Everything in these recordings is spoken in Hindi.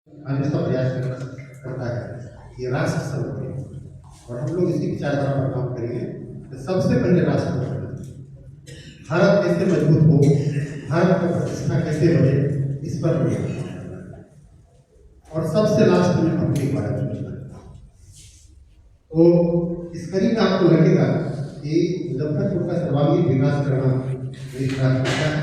हमेशा प्रयास करता है कि राष्ट्र सर्वोपरि, और हम लोग इसी विचारधारा पर काम करेंगे कि सबसे पहले राष्ट्र को बढ़ाना, भारत कैसे मजबूत हो, भारत की प्रतिष्ठा कैसे बढ़े, इस पर हम काम करना है। और सबसे लास्ट में अपनी बारे में सोचना है। तो इस कड़ी में आपको लगेगा कि मुजफ्फरपुर का सर्वांगीण विकास करना मेरी प्राथमिकता है।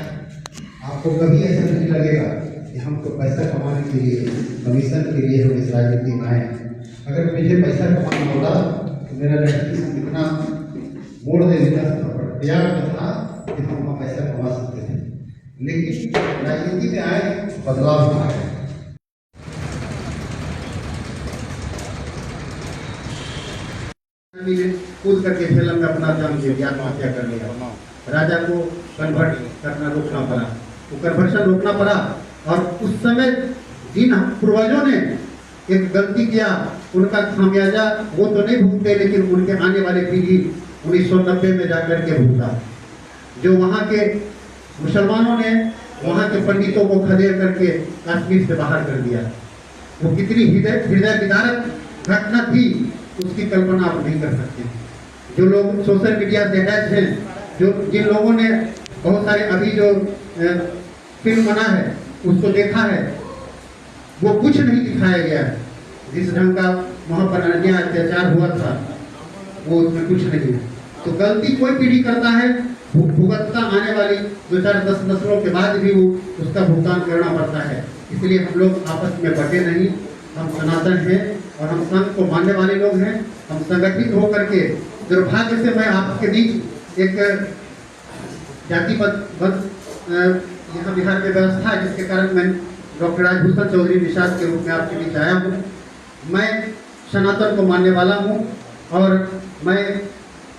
आपको कभी ऐसा नहीं लगेगा कि हमको पैसा कमाने के लिए, कमीशन के लिए हम इस राजनीति में आए। अगर मुझे पैसा कमाना होता तो मेरा राजनीति इतना मोड़ दे देता था, पर्याप्त था कि हम वहाँ पैसा कमा सकते थे। लेकिन राजनीति में आए, बदलाव आ गए। कूद करके फिल्म में अपना जान दे दिया, आत्महत्या कर लिया। राजा को कन्वर्ट करना रोकना पड़ा, वो कन्वर्शन रोकना पड़ा। और उस समय जिन पूर्वजों ने एक गलती किया, उनका खामियाजा वो तो नहीं भुगते, लेकिन उनके आने वाले पीढ़ी 1990 में जाकर के भुगता। जो वहाँ के मुसलमानों ने वहाँ के पंडितों को खदेड़ करके कश्मीर से बाहर कर दिया, वो कितनी हृदय विदारक घटना थी, उसकी कल्पना आप नहीं कर सकते। जो लोग सोशल मीडिया से अटैच हैं, जो जिन लोगों ने बहुत सारे अभी जो फिल्म बना है उसको देखा है, वो कुछ नहीं दिखाया गया है। जिस ढंग का वहाँ पर अन्याय अत्याचार हुआ था वो उसमें कुछ नहीं है। तो गलती कोई पीढ़ी करता है, भुगतता आने वाली 2-4-10 नस्लों के बाद भी वो उसका भुगतान करना पड़ता है। इसलिए हम लोग आपस में बटे नहीं, हम सनातन हैं और हम संघ को मानने वाले लोग हैं। हम संगठित होकर के, दुर्भाग्य से मैं आपके बीच एक जातिगत यहाँ बिहार में व्यवस्था है, जिसके कारण मैं डॉक्टर राजभूषण चौधरी निषाद के रूप में आपके बीच आया हूँ। मैं सनातन को मानने वाला हूँ और मैं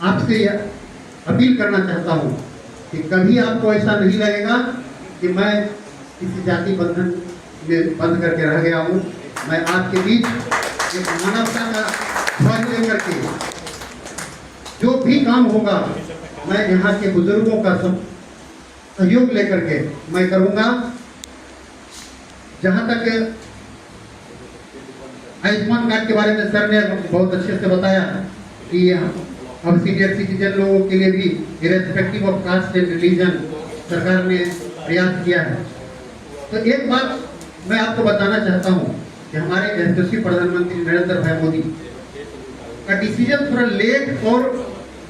आपसे अपील करना चाहता हूँ कि कभी आपको ऐसा नहीं लगेगा कि मैं किसी जाति बंधन में बंद करके रह गया हूँ। मैं आपके बीच एक मानवता का ध्वज लेकर के जो भी काम होगा, मैं यहाँ के बुजुर्गों का सहयोग लेकर के मैं करूँगा। जहाँ तक आयुष्मान कार्ड के बारे में सर ने बहुत अच्छे से बताया कि अब सीनियर सिटीजन लोगों के लिए भी irrespective of caste and religion सरकार ने प्रयास किया है। तो एक बात मैं आपको बताना चाहता हूँ कि हमारे यशस्वी प्रधानमंत्री नरेंद्र भाई मोदी का डिसीजन थोड़ा लेट और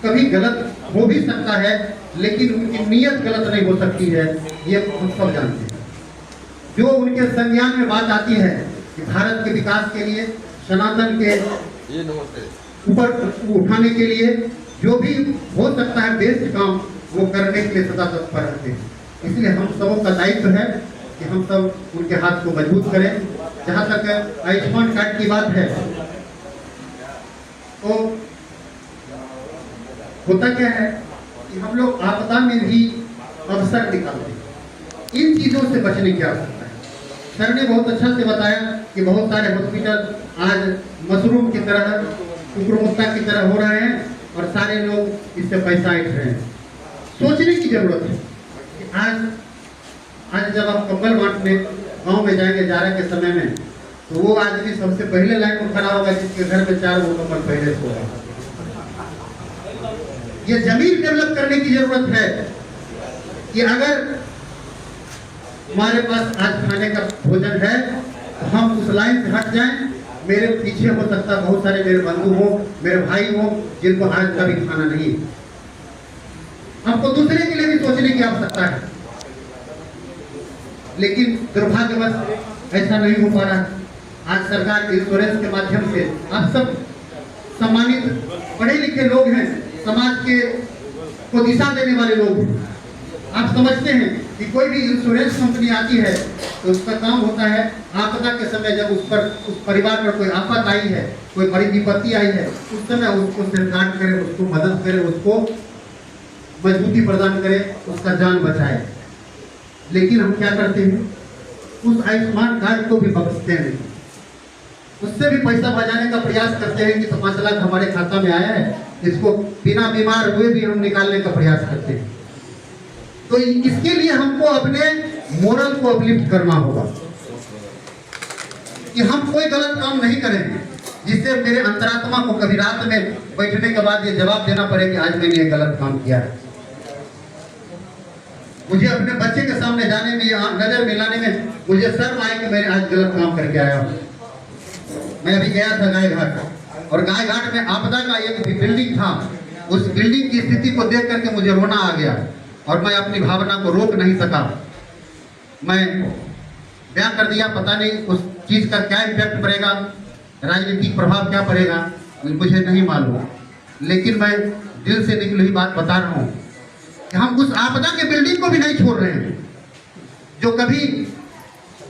कभी गलत हो भी सकता है, लेकिन उनकी नीयत गलत नहीं हो सकती है, ये हम सब जानते हैं। जो उनके संज्ञान में बात आती है कि भारत के विकास के लिए, सनातन के ऊपर उठाने के लिए जो भी हो सकता है बेस्ट काम, वो करने के लिए सदा तत्पर रहते हैं। इसलिए हम सबों का दायित्व है कि हम सब उनके हाथ को मजबूत करें। जहाँ तक आयुष्मान कार्ड की बात है, तो होता क्या है कि हम लोग आपदा में भी अवसर निकालते हैं। इन चीज़ों से बचने की आवश्यकता है। सर ने बहुत अच्छा से बताया कि बहुत सारे हॉस्पिटल आज मशरूम की तरह, कुकुरमुत्ता की तरह हो रहे हैं और सारे लोग इससे पैसा ऐंठ रहे हैं। सोचने की जरूरत है कि आज जब आप कंबल बांटने गांव में जाएंगे जाड़ा के समय में, तो वो आदमी सबसे पहले लाइन में खड़ा होगा जिसके घर में 4 कंबल पहले सो रहा है। ये जमीन डेवलप करने की जरूरत है कि अगर हमारे पास आज खाने का भोजन है तो हम उस लाइन से हट जाएं। मेरे पीछे हो सकता बहुत सारे मेरे बंधु हो, मेरे भाई हो, जिनको आज का भी खाना नहीं है। हमको दूसरे के लिए भी सोचने की आवश्यकता है, लेकिन दुर्भाग्यवश ऐसा नहीं हो पा रहा। आज सरकार इंश्योरेंस के माध्यम से आप सब सम्मानित पढ़े लिखे लोग हैं, समाज के को दिशा देने वाले लोग हैं। आप समझते हैं कि कोई भी इंश्योरेंस कंपनी आती है तो उसका काम होता है आपदा के समय, जब उस परिवार पर कोई आफत आई है, कोई बड़ी विपत्ति आई है, उस समय उसको सरकार करे, उसको मदद करे, उसको मजबूती प्रदान करे, उसका जान बचाए। लेकिन हम क्या करते हैं, उस आयुष्मान कार्ड को भी बख्शते हैं, उससे भी पैसा बचाने का प्रयास करते हैं कि तो 5 लाख हमारे खाता में आया है, इसको बिना बीमार हुए भी हम निकालने का प्रयास करते हैं। तो इसके लिए हमको अपने मोरल को अपलिफ्ट करना होगा। कि हम कोई गलत काम नहीं करेंगे जिससे मेरे अंतरात्मा को कभी रात में बैठने के बाद ये जवाब देना पड़े कि आज मैंने ये गलत काम किया है। मुझे अपने बच्चे के सामने जाने में या नजर मिलाने में मुझे शर्म आए कि मैंने आज गलत काम करके आया हूँ। मैं अभी गया था गाय घाट, और गाय घाट में आपदा का एक बिल्डिंग था। उस बिल्डिंग की स्थिति को देख करके मुझे रोना आ गया और मैं अपनी भावना को रोक नहीं सका। मैं बयान कर दिया, पता नहीं उस चीज का क्या इम्पैक्ट पड़ेगा, राजनीतिक प्रभाव क्या पड़ेगा मुझे नहीं मालूम, लेकिन मैं दिल से निकली हुई बात बता रहा हूँ कि हम उस आपदा के बिल्डिंग को भी नहीं छोड़ रहे हैं जो कभी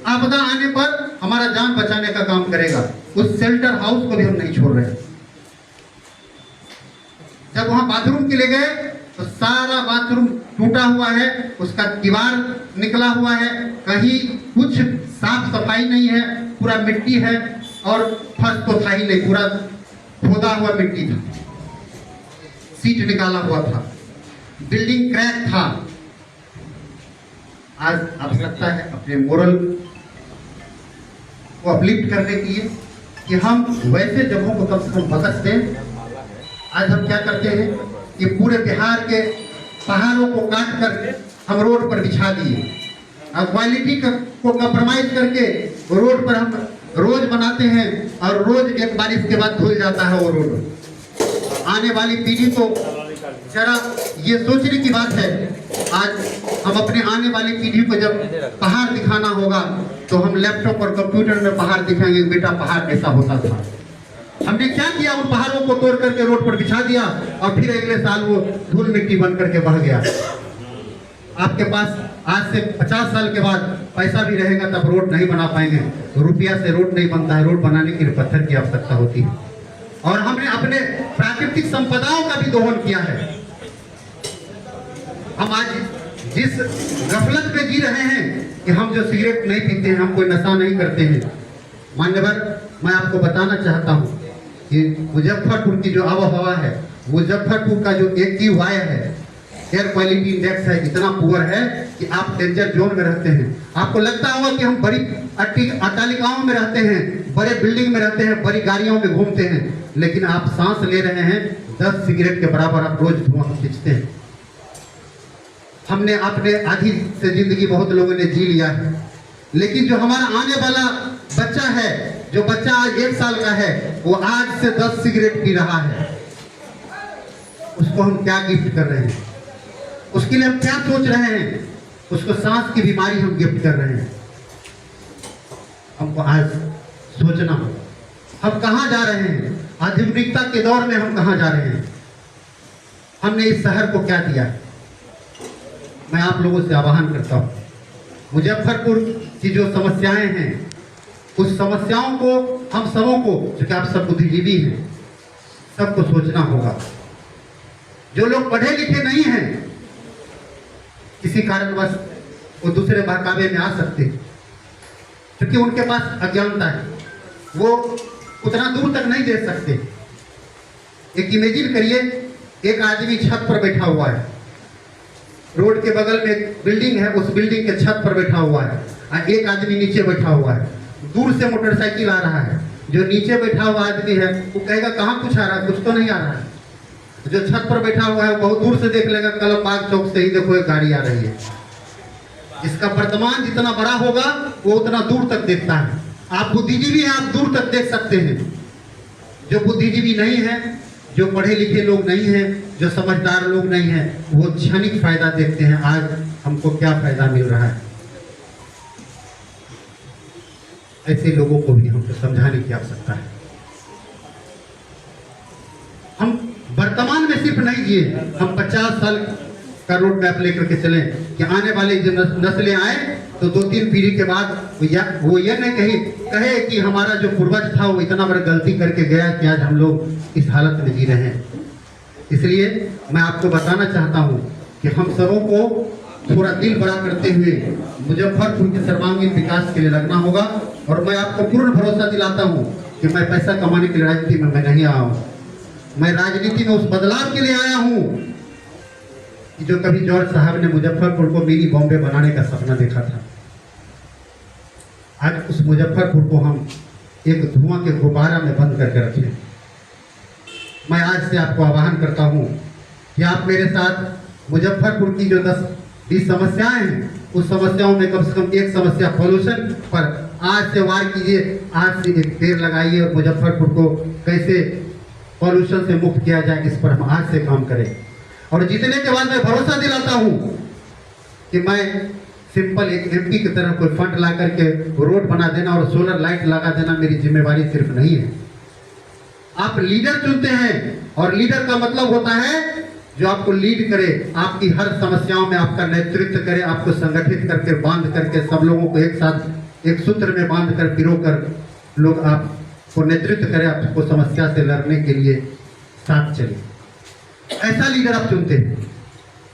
आपदा आने पर हमारा जान बचाने का काम करेगा। उस शेल्टर हाउस को भी हम नहीं छोड़ रहे हैं। जब वहां बाथरूम के लिए गए तो सारा बाथरूम टूटा हुआ है, उसका दीवार निकला हुआ है, कहीं कुछ साफ सफाई नहीं है, पूरा मिट्टी है और फर्श तो था ही नहीं, पूरा खोदा हुआ मिट्टी था, सीट निकाला हुआ था, बिल्डिंग क्रैक था। आज आवश्यकता है अपने मोरल को अपलिफ्ट करने के लिए कि हम वैसे जगहों को कम से कम बख्श दें। आज हम क्या करते हैं कि पूरे बिहार के पहाड़ों को काट कर हम रोड पर बिछा दिए, और क्वालिटी को कंप्रोमाइज करके रोड पर हम रोज बनाते हैं और रोज एक बारिश के बाद धुल जाता है वो रोड। आने वाली पीढ़ी को जरा ये सोचने की बात है, आज हम अपने आने वाली पीढ़ी को जब पहाड़ दिखाना होगा तो हम लैपटॉप और कंप्यूटर में पहाड़ दिखाएंगे, बेटा पहाड़ कैसा होता था। हमने क्या किया, उन पहाड़ों को तोड़ करके रोड पर बिछा दिया और फिर अगले साल वो धूल मिट्टी बन करके बह गया। आपके पास आज से 50 साल के बाद पैसा भी रहेगा तब रोड नहीं बना पाएंगे। रुपया से रोड नहीं बनता है, रोड बनाने के लिए पत्थर की आवश्यकता होती है। और हमने अपने प्राकृतिक संपदाओं का भी दोहन किया है। हम आज जिस गफलत में जी रहे हैं कि हम जो सिगरेट नहीं पीते हैं, हम कोई नशा नहीं करते हैं। मान्यवर, मैं आपको बताना चाहता हूं कि मुजफ्फरपुर की जो आबोहवा है, मुजफ्फरपुर का जो AQI है, एयर क्वालिटी इंडेक्स है, इतना पुअर है कि आप डेंजर जोन में रहते हैं। आपको लगता होगा कि हम बड़ी अट्टालिकाओं में रहते हैं, बड़े बिल्डिंग में रहते हैं, बड़ी गाड़ियों में घूमते हैं, लेकिन आप सांस ले रहे हैं 10 सिगरेट के बराबर आप रोज धुआं खींचते हैं। हमने अपने आधी से जिंदगी बहुत लोगों ने जी लिया है, लेकिन जो हमारा आने वाला बच्चा है, जो बच्चा आज 1 साल का है, वो आज से 10 सिगरेट पी रहा है। उसको हम क्या गिफ्ट कर रहे हैं, उसके लिए हम क्या सोच रहे हैं? उसको सांस की बीमारी हम गिफ्ट कर रहे हैं। हमको आज सोचना हो हम कहाँ जा रहे हैं, आधुनिकता के दौर में हम कहाँ जा रहे हैं। हमने इस शहर को क्या दिया? मैं आप लोगों से आह्वान करता हूँ, मुजफ्फरपुर की जो समस्याएं हैं, उस समस्याओं को हम सबों को, जो कि आप सब बुद्धिजीवी हैं, सबको सोचना होगा। जो लोग पढ़े लिखे नहीं हैं, किसी कारणवश वो दूसरे बहकावे में आ सकते हैं, क्योंकि उनके पास अज्ञानता है, वो उतना दूर तक नहीं देख सकते। एक इमेजिन करिए, एक आदमी छत पर बैठा हुआ है, रोड के बगल में एक बिल्डिंग है, उस बिल्डिंग के छत पर बैठा हुआ है, और एक आदमी नीचे बैठा हुआ है। दूर से मोटरसाइकिल आ रहा है, जो नीचे बैठा हुआ आदमी है वो कहेगा कहाँ कुछ आ रहा है, कुछ तो नहीं आ रहा है। जो छत पर बैठा हुआ है बहुत दूर से देख लेगा, कलम बाग चौक से ही देखो एक गाड़ी आ रही है। इसका वर्तमान जितना बड़ा होगा वो उतना दूर तक देखता है। आप बुद्धिजीवी हैं, आप दूर तक देख सकते हैं। जो बुद्धिजीवी नहीं है, जो पढ़े लिखे लोग नहीं हैं, जो समझदार लोग नहीं हैं, वो क्षणिक फायदा देखते हैं। आज हमको क्या फायदा मिल रहा है, ऐसे लोगों को भी हमको समझाने की आवश्यकता है। हम वर्तमान में सिर्फ नहीं जिए, हम 50 साल का रोड मैप लेकर के चलें कि आने वाली जो नस्लें आए तो 2-3 पीढ़ी के बाद वो ये नहीं कहे कि हमारा जो पूर्वज था वो इतना बड़ा गलती करके गया कि आज हम लोग इस हालत में जी रहे हैं। इसलिए मैं आपको बताना चाहता हूँ कि हम सबों को थोड़ा दिल बड़ा करते हुए मुजफ्फरपुर के सर्वांगीण विकास के लिए लगना होगा। और मैं आपको पूर्ण भरोसा दिलाता हूँ कि मैं पैसा कमाने के लिए राजनीति में मैं नहीं आया हूँ। मैं राजनीति में उस बदलाव के लिए आया हूँ कि जो कभी जॉर्ज साहब ने मुजफ्फरपुर को मिनी बॉम्बे बनाने का सपना देखा था। आज उस मुजफ्फरपुर को हम एक धुआं के गुब्बारा में बंद करके रखें। मैं आज से आपको आह्वान करता हूँ कि आप मेरे साथ मुजफ्फरपुर की जो 10-20 समस्याएं हैं, उस समस्याओं में कम से कम एक समस्या पॉल्यूशन पर आज से वार कीजिए। आज से एक पेड़ लगाइए और मुजफ्फरपुर को कैसे पॉल्यूशन से मुक्त किया जाए, इस पर हम आज से काम करें। और जीतने के बाद मैं भरोसा दिलाता हूँ कि मैं सिंपल एक एमपी की तरह कोई फंड ला करके रोड बना देना और सोलर लाइट लगा देना मेरी जिम्मेवारी सिर्फ नहीं है। आप लीडर चुनते हैं और लीडर का मतलब होता है जो आपको लीड करे, आपकी हर समस्याओं में आपका नेतृत्व करे, आपको संगठित करके बांध करके सब लोगों को एक साथ एक सूत्र में बांध कर पिरो कर लोग आपको नेतृत्व करे, आपको समस्या से लड़ने के लिए साथ चले। ऐसा लीडर आप चुनते हैं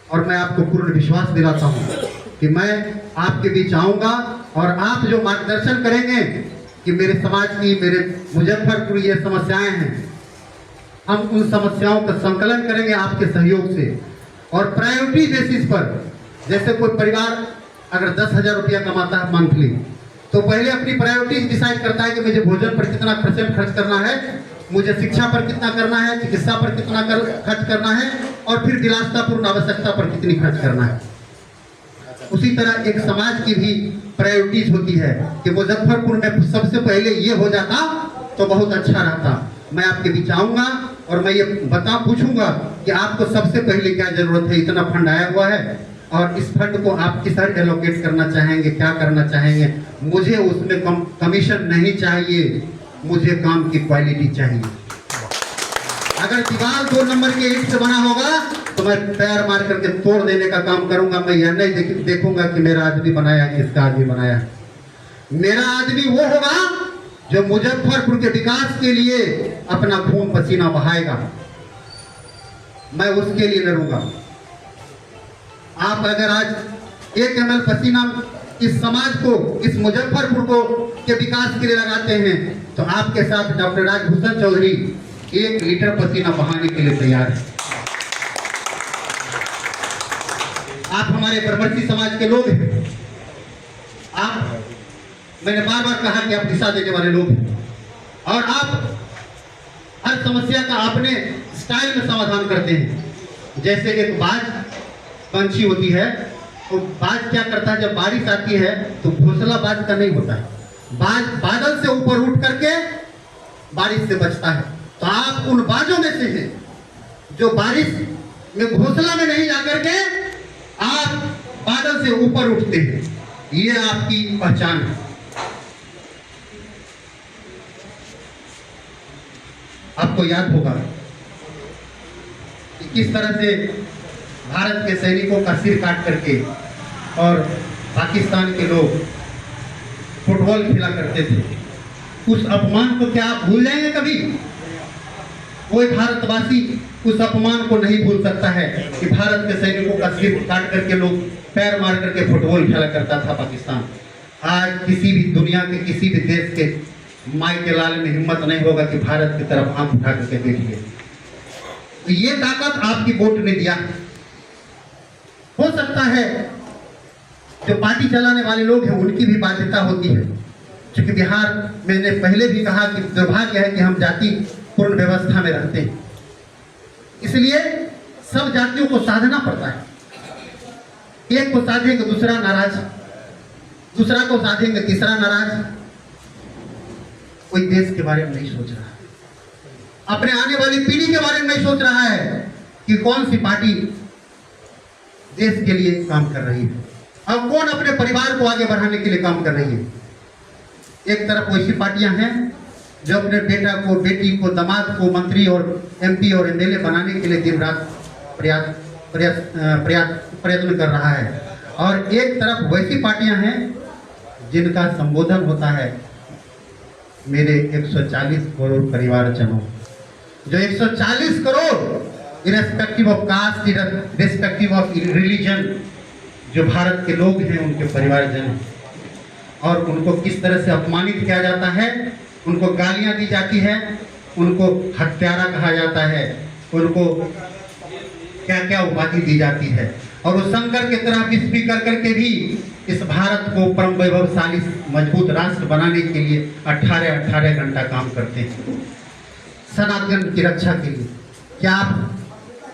और मैं आपको पूर्ण विश्वास दिलाता हूं कि मैं आपके बीच आऊंगा और आप जो मार्गदर्शन करेंगे कि मेरे समाज की, मेरे मुजफ्फरपुर ये समस्याएं हैं, हम उन समस्याओं का संकलन करेंगे आपके सहयोग से। और प्रायोरिटी बेसिस पर, जैसे कोई परिवार अगर 10,000 रुपया कमाता है मंथली, तो पहले अपनी प्रायोरिटीज डिसाइड करता है कि मुझे भोजन पर कितना % खर्च करना है, मुझे शिक्षा पर कितना करना है, चिकित्सा पर कितना खर्च करना है, और फिर विलासितापूर्ण आवश्यकता पर कितनी खर्च करना है। उसी तरह एक समाज की भी प्रायोरिटीज होती है कि मुजफ्फरपुर में सबसे पहले ये हो जाता तो बहुत अच्छा रहता। मैं आपके बीच आऊंगा और मैं ये पूछूंगा कि आपको सबसे पहले क्या जरूरत है। इतना फंड आया हुआ है और इस फंड को आप किस तरह एलोकेट करना चाहेंगे, क्या करना चाहेंगे। मुझे उसमें कमीशन नहीं चाहिए, मुझे काम की क्वालिटी चाहिए। अगर दीवार 2 नंबर के ईंट से बना होगा तो मैं पैर मार करके तोड़ देने का काम करूंगा। मैं यह नहीं देखूंगा कि मेरा आदमी बनाया है, किसका आदमी बनाया है। मेरा आदमी वो होगा जो मुजफ्फरपुर के विकास के लिए अपना खून पसीना बहाएगा, मैं उसके लिए लड़ूंगा। आप अगर आज 1 ml पसीना इस समाज को, इस मुजफ्फरपुर को के विकास के लिए लगाते हैं तो आपके साथ डॉक्टर राजभूषण चौधरी 1 लीटर पसीना बहाने के लिए तैयार है। आप हमारे परवर्ती समाज के लोग हैं। आप, मैंने बार बार कहा कि आप दिशा देने वाले लोग हैं और आप हर समस्या का अपने स्टाइल में समाधान करते हैं। जैसे एक बाज पंछी होती है, तो बाज क्या करता है, जब बारिश आती है तो घोंसला बाज का नहीं होता है, बाज बादल से ऊपर उठ करके बारिश से बचता है। तो आप उन बाजों में से हैं जो बारिश में घोंसला में नहीं जाकर के आप बादल से ऊपर उठते हैं। ये आपकी पहचान है। आपको याद होगा कि किस तरह से भारत के सैनिकों का सिर काट करके और पाकिस्तान के लोग फुटबॉल खेला करते थे। उस अपमान को क्या आप भूल जाएंगे कभी? कोई भारतवासी उस अपमान को नहीं भूल सकता है कि भारत के सैनिकों का सिर काट करके लोग पैर मार करके फुटबॉल खेला करता था पाकिस्तान। आज किसी भी दुनिया के किसी भी देश के माई के लाल में हिम्मत नहीं होगा कि भारत की तरफ आंख उठा करके देखिए। तो ये ताकत आपकी वोट ने दिया। हो सकता है जो पार्टी चलाने वाले लोग हैं उनकी भी बाध्यता होती है, क्योंकि बिहार, मैंने पहले भी कहा कि दुर्भाग्य है कि हम जाति पूर्ण व्यवस्था में रहते हैं, इसलिए सब जातियों को साधना पड़ता है। एक को साधेंगे दूसरा नाराज, दूसरा को साधेंगे तीसरा नाराज। कोई देश के बारे में नहीं सोच रहा, अपने आने वाली पीढ़ी के बारे में नहीं सोच रहा है कि कौन सी पार्टी देश के लिए काम कर रही है और कौन अपने परिवार को आगे बढ़ाने के लिए काम कर रही है। एक तरफ वैसी पार्टियां हैं जो अपने बेटा को, बेटी को, दामाद को मंत्री और MP और MLA बनाने के लिए दिन रात प्रयत्न कर रहा है, और एक तरफ वैसी पार्टियां हैं जिनका संबोधन होता है मेरे 140 करोड़ परिवारजनों, जो 140 crore irrespective of caste, irrespective of religion, जो भारत के लोग हैं उनके परिवारजन, और उनको किस तरह से अपमानित किया जाता है, उनको गालियां दी जाती है, उनको हत्यारा कहा जाता है, उनको क्या क्या उपाधि दी जाती है। और उस शंकर की तरह विष पी कर करके भी इस भारत को परम वैभवशाली मजबूत राष्ट्र बनाने के लिए 18 घंटा काम करते हैं सनातन की रक्षा के लिए। क्या आप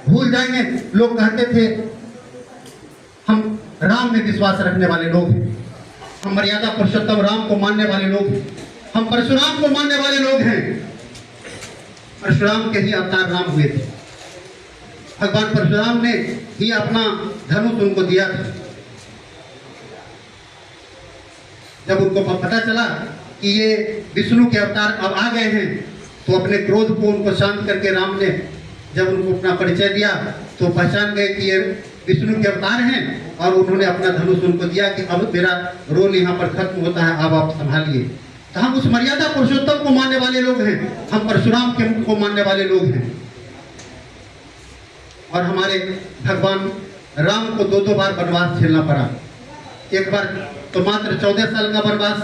भूल जाएंगे? लोग कहते थे हम राम में विश्वास रखने वाले लोग हैं, हम मर्यादा पुरुषोत्तम राम को मानने वाले लोग हैं, हम परशुराम को मानने वाले लोग हैं। परशुराम के ही अवतार राम हुए थे। भगवान परशुराम ने ही अपना धनुष उनको दिया था। जब उनको पता चला कि ये विष्णु के अवतार अब आ गए हैं, तो अपने क्रोध को उनको शांत करके राम ने जब उनको अपना परिचय दिया तो पहचान गए कि ये विष्णु के अवतार हैं, और उन्होंने अपना धनुष उनको दिया कि अब मेरा रोल यहाँ पर खत्म होता है, अब आप संभालिए। तो हम उस मर्यादा पुरुषोत्तम को मानने वाले लोग हैं, हम परशुराम के को मानने वाले लोग हैं। और हमारे भगवान राम को 2 बार वनवास झेलना पड़ा। एक बार तो मात्र 14 साल का वनवास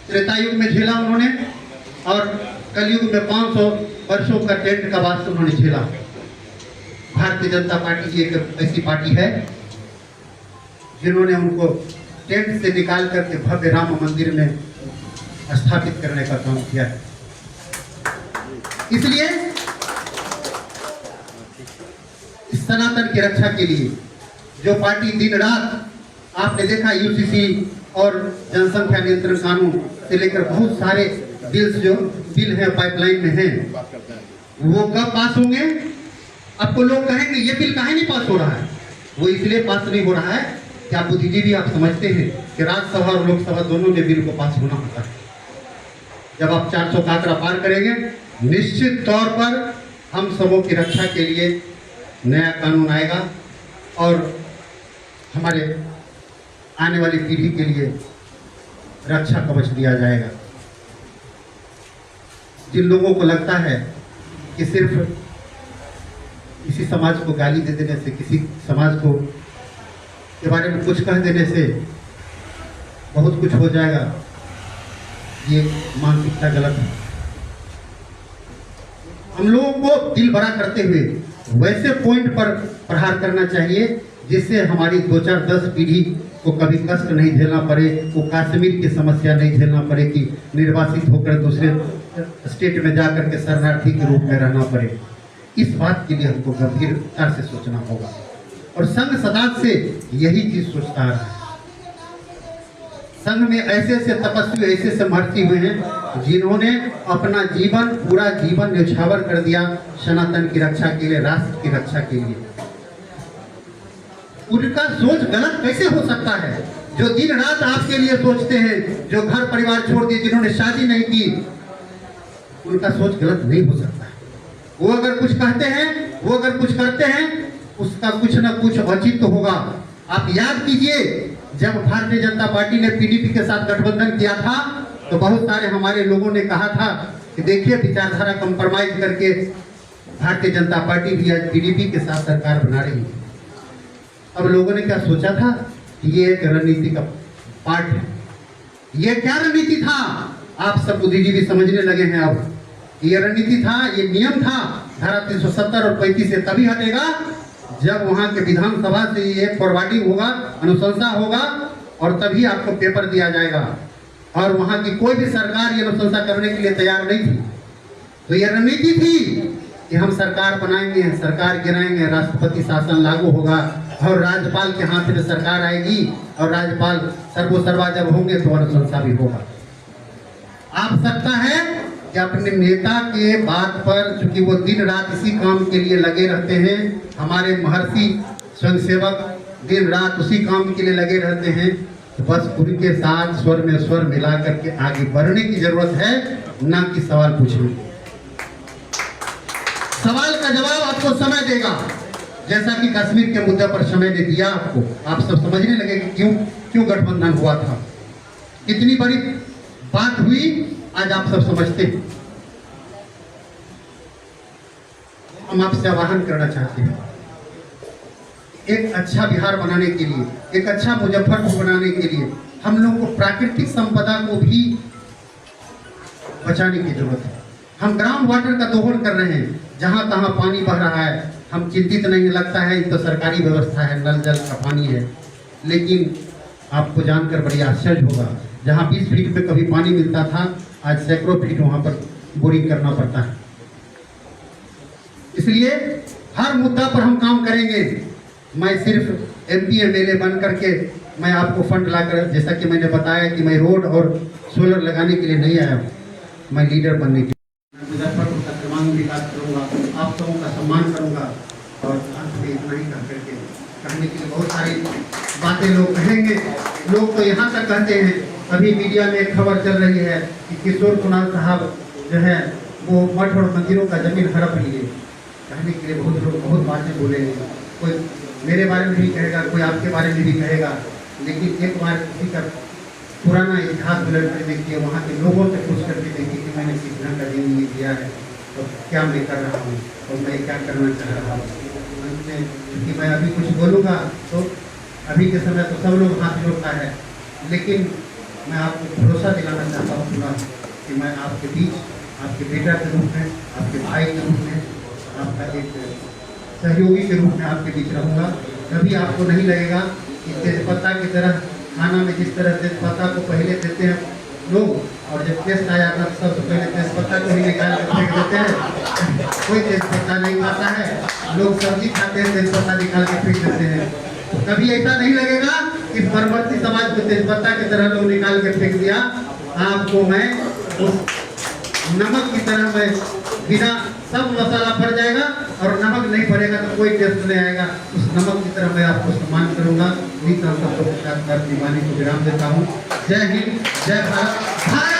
त्रेता युग में झेला उन्होंने, और कलयुग में 500 वर्षों का टेंट का वास उन्होंने झेला। भारतीय जनता पार्टी की एक ऐसी पार्टी है जिन्होंने उनको टेंट से निकाल करके भव्य राम मंदिर में स्थापित करने का काम किया है। इसलिए इस सनातन की रक्षा के लिए जो पार्टी दिन रात, आपने देखा यूसीसी और जनसंख्या नियंत्रण कानून से लेकर बहुत सारे बिल है पाइपलाइन में हैं, वो कब पास होंगे? आपको लोग कहेंगे ये बिल काहे नहीं पास हो रहा है? वो इसलिए पास नहीं हो रहा है कि आप बुद्धिजीवी आप समझते हैं कि राज्यसभा और लोकसभा दोनों में बिल को पास होना होता है। जब आप 400 का आंकड़ा पार करेंगे, निश्चित तौर पर हम सबों की रक्षा के लिए नया कानून आएगा और हमारे आने वाली पीढ़ी के लिए रक्षा कवच दिया जाएगा। जिन लोगों को लगता है कि सिर्फ किसी समाज को गाली दे देने से, किसी समाज को के बारे में कुछ कह देने से बहुत कुछ हो जाएगा, ये मानसिकता गलत है। हम लोगों को दिल बड़ा करते हुए वैसे पॉइंट पर प्रहार करना चाहिए जिससे हमारी 2-4-10 पीढ़ी को कभी कष्ट नहीं झेलना पड़े, वो कश्मीर की समस्या नहीं झेलना पड़े कि निर्वासित होकर दूसरे स्टेट में जाकर के शरणार्थी के रूप में रहना पड़े। इस बात के लिए हमको गंभीरता से सोचना होगा और संघ सदात से यही चीज सोचता है। संघ में ऐसे ऐसे तपस्वी, ऐसे ऐसे महर्षि हुए हैं जिन्होंने अपना जीवन, पूरा जीवन न्यौछावर कर दिया सनातन की रक्षा के लिए, राष्ट्र की रक्षा के लिए। उनका सोच गलत कैसे हो सकता है? जो दिन रात आपके लिए सोचते हैं, जो घर परिवार छोड़ दिए, जिन्होंने शादी नहीं की, उनका सोच गलत नहीं हो सकता। वो अगर कुछ कहते हैं, वो अगर कुछ करते हैं, उसका कुछ ना कुछ औचित्य होगा। आप याद कीजिए, जब भारतीय जनता पार्टी ने पीडीपी के साथ गठबंधन किया था तो बहुत सारे हमारे लोगों ने कहा था कि देखिए विचारधारा कंप्रोमाइज करके भारतीय जनता पार्टी भी आज पीडीपी के साथ सरकार बना रही है। अब लोगों ने क्या सोचा था कि ये एक रणनीति का पार्ट है। ये क्या रणनीति था? आप सब बुद्धिजीवी समझने लगे हैं अब। ये रणनीति था, ये नियम था। धारा 370 और 35 से तभी हटेगा जब वहां के विधानसभा से ये फॉरवर्डिंग होगा, अनुशंसा होगा और तभी आपको पेपर दिया जाएगा। और वहां की कोई भी सरकार ये अनुशंसा करने के लिए तैयार नहीं थी। तो ये रणनीति थी कि हम सरकार बनाएंगे, सरकार गिराएंगे, राष्ट्रपति शासन लागू होगा और राज्यपाल के हाथ में सरकार आएगी और राज्यपाल सर्वोसर्वा जब होंगे तो अनुशंसा भी होगा। आप सकता है कि अपने नेता के बात पर, चूंकि वो दिन रात इसी काम के लिए लगे रहते हैं, हमारे महर्षि स्वयंसेवक दिन रात उसी काम के लिए लगे रहते हैं, तो बस उनके साथ स्वर में स्वर मिला करके आगे बढ़ने की जरूरत है, ना कि सवाल पूछने की। सवाल का जवाब आपको समय देगा, जैसा कि कश्मीर के मुद्दे पर समय ने दिया आपको। आप सब समझने लगे कि क्यों गठबंधन हुआ था, कितनी बड़ी बात हुई, आज आप सब समझते हैं। हम आपसे आह्वान करना चाहते हैं, एक अच्छा बिहार बनाने के लिए, एक अच्छा मुजफ्फरपुर बनाने के लिए हम लोग को प्राकृतिक संपदा को भी बचाने की जरूरत है। हम ग्राउंड वाटर का दोहन कर रहे हैं, जहां तहां पानी बह रहा है, हम चिंतित नहीं, लगता है ये तो सरकारी व्यवस्था है, नल जल का पानी है, लेकिन आपको जानकर बड़ी आश्चर्य होगा, जहाँ 20 फीट में कभी पानी मिलता था, आज सैकड़ों फीट वहाँ पर बोरिंग करना पड़ता है। इसलिए हर मुद्दा पर हम काम करेंगे। मैं सिर्फ MP MLA बन करके मैं आपको फंड लाकर, जैसा कि मैंने बताया कि मैं रोड और सोलर लगाने के लिए नहीं आया हूँ, मैं लीडर बनने के लिए मुजफ्फरपुर का सर्वांगीण विकास करूँगा, आप सबों का सम्मान करूँगा। और अंत में इतना ही कह करके, कहने के लिए बहुत सारी बातें लोग कहेंगे। लोग तो यहाँ तक कहते हैं, अभी मीडिया में एक खबर चल रही है कि किशोर कुणाल साहब जो है वो मठ और मंदिरों का जमीन हड़प लिए। कहने के लिए बहुत लोग बहुत बातें बोलेंगे, कोई मेरे बारे में भी कहेगा, कोई आपके बारे में भी कहेगा, लेकिन एक बार किसी का पुराना इतिहास बुलंद कर देखिए, वहाँ के लोगों से पूछ करके देखिए कि मैंने किस ढंग का जिंदगी दिया है और क्या मैं कर रहा हूँ और मैं क्या करना चाह रहा हूँ। क्योंकि मैं अभी कुछ बोलूँगा तो अभी के समय तो सब लोग हाथ जोड़ता है, लेकिन मैं आपको भरोसा दिलाना चाहता हूँ पूरा कि मैं आपके बीच, आपके बेटा के रूप में, आपके भाई के रूप में, आपका एक सहयोगी के रूप में आपके बीच रहूँगा। कभी आपको नहीं लगेगा कि तेजपत्ता की तरह, खाना में जिस तरह तेजपत्ता को पहले देते हैं लोग, और जब टेस्ट आ जाता है सबसे पहले तेजपत्ता को ही निकाल कर फेंक देते हैं। कोई तेजपत्ता नहीं खाता है, लोग सब्जी खाते हैं, तेजपत्ता निकाल के फेंक देते हैं। कभी ऐसा नहीं लगेगा कि परवर्ती समाज को तेजपत्ता की तरह लोग निकाल के फेंक दिया। आपको मैं उस नमक की तरह, मैं बिना, सब मसाला भर जाएगा और नमक नहीं भरेगा तो कोई टेस्ट नहीं आएगा, उस नमक की तरह मैं आपको सम्मान करूंगा। इस सबको दीवानी को विराम देता हूँ। जय हिंद, जय भारत।